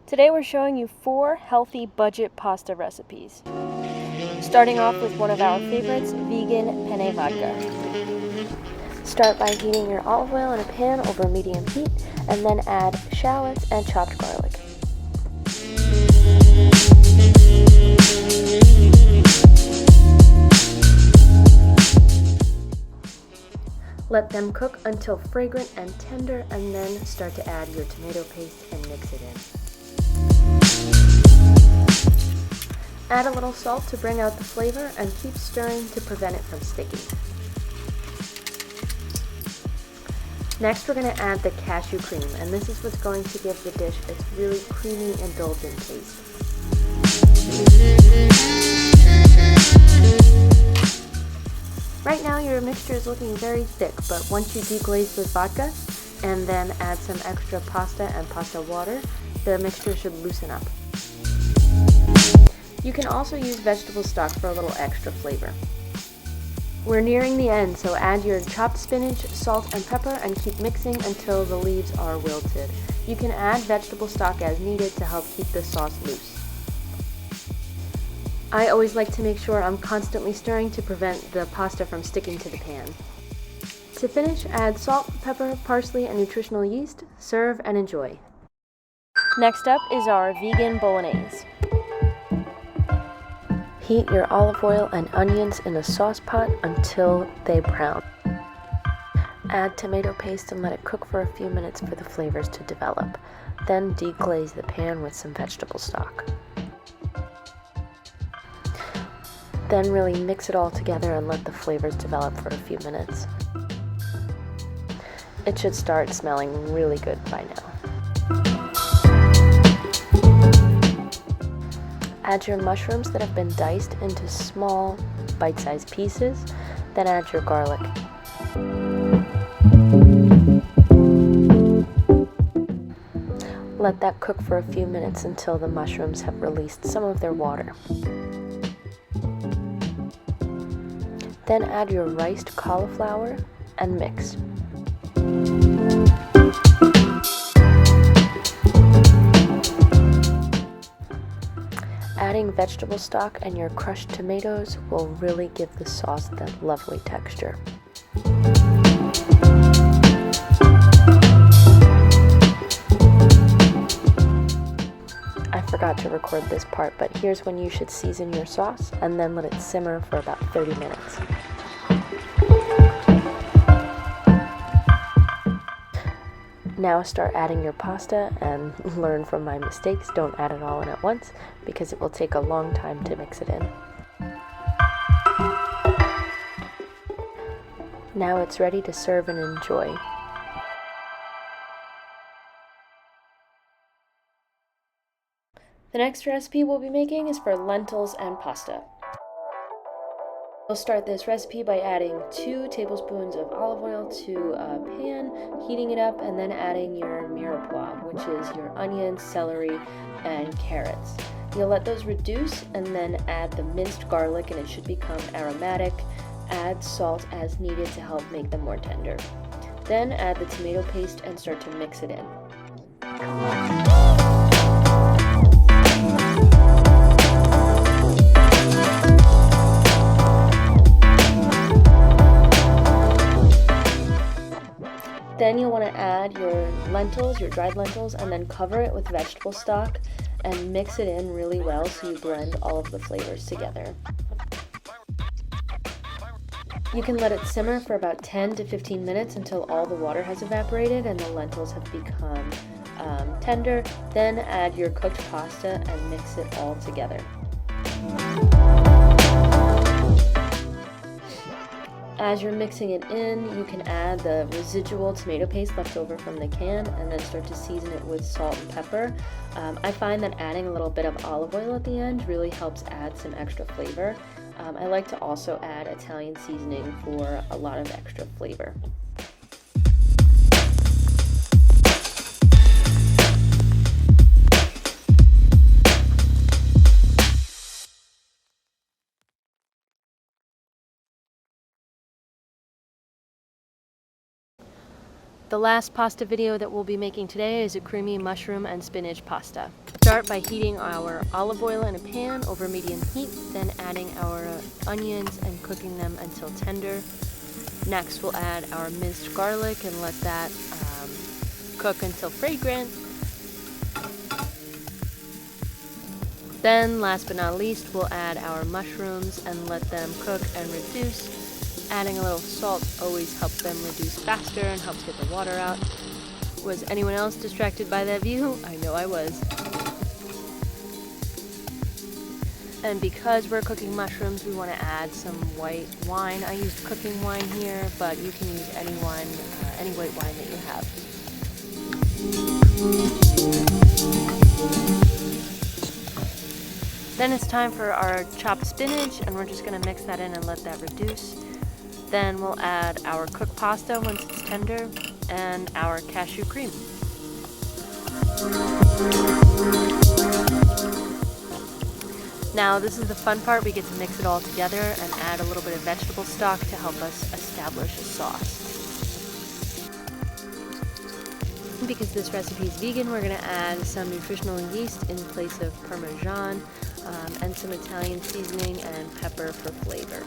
Today we're showing you 4 healthy budget pasta recipes. Starting off with one of our favorites, vegan penne vodka. Start by heating your olive oil in a pan over medium heat and then add shallots and chopped garlic. Let them cook until fragrant and tender, and then start to add your tomato paste and mix it in. Add a little salt to bring out the flavor and keep stirring to prevent it from sticking. Next, we're going to add the cashew cream, and this is what's going to give the dish its really creamy, indulgent taste. Right now your mixture is looking very thick, but once you deglaze with vodka and then add some extra pasta and pasta water, the mixture should loosen up. You can also use vegetable stock for a little extra flavor. We're nearing the end, so add your chopped spinach, salt, and pepper and keep mixing until the leaves are wilted. You can add vegetable stock as needed to help keep the sauce loose. I always like to make sure I'm constantly stirring to prevent the pasta from sticking to the pan. To finish, add salt, pepper, parsley, and nutritional yeast. Serve and enjoy. Next up is our vegan Bolognese. Heat your olive oil and onions in a sauce pot until they brown. Add tomato paste and let it cook for a few minutes for the flavors to develop. Then deglaze the pan with some vegetable stock. Then really mix it all together and let the flavors develop for a few minutes. It should start smelling really good by now. Add your mushrooms that have been diced into small, bite-sized pieces. Then add your garlic. Let that cook for a few minutes until the mushrooms have released some of their water. Then add your riced cauliflower and mix. Adding vegetable stock and your crushed tomatoes will really give the sauce that lovely texture. I forgot to record this part, but here's when you should season your sauce and then let it simmer for about 30 minutes. Now start adding your pasta and learn from my mistakes. Don't add it all in at once because it will take a long time to mix it in. Now it's ready to serve and enjoy. The next recipe we'll be making is for lentils and pasta. We'll start this recipe by adding 2 tablespoons of olive oil to a pan, heating it up, and then adding your mirepoix, which is your onions, celery, and carrots. You'll let those reduce and then add the minced garlic and it should become aromatic. Add salt as needed to help make them more tender. Then add the tomato paste and start to mix it in. Then you'll want to add your lentils, your dried lentils, and then cover it with vegetable stock and mix it in really well so you blend all of the flavors together. You can let it simmer for about 10 to 15 minutes until all the water has evaporated and the lentils have become tender. Then add your cooked pasta and mix it all together. As you're mixing it in, you can add the residual tomato paste left over from the can and then start to season it with salt and pepper. I find that adding a little bit of olive oil at the end really helps add some extra flavor. I like to also add Italian seasoning for a lot of extra flavor. The last pasta video that we'll be making today is a creamy mushroom and spinach pasta. start by heating our olive oil in a pan over medium heat, then adding our onions and cooking them until tender. Next, we'll add our minced garlic and let that cook until fragrant. Then, last but not least, we'll add our mushrooms and let them cook and reduce. Adding a little salt always helps them reduce faster and helps get the water out. Was anyone else distracted by that view? I know I was. And because we're cooking mushrooms, we want to add some white wine. I used cooking wine here, but you can use any wine, any white wine that you have. Then it's time for our chopped spinach, and we're just going to mix that in and let that reduce. Then we'll add our cooked pasta once it's tender, and our cashew cream. Now this is the fun part. We get to mix it all together and add a little bit of vegetable stock to help us establish a sauce. Because this recipe is vegan, we're going to add some nutritional yeast in place of Parmesan, and some Italian seasoning and pepper for flavor.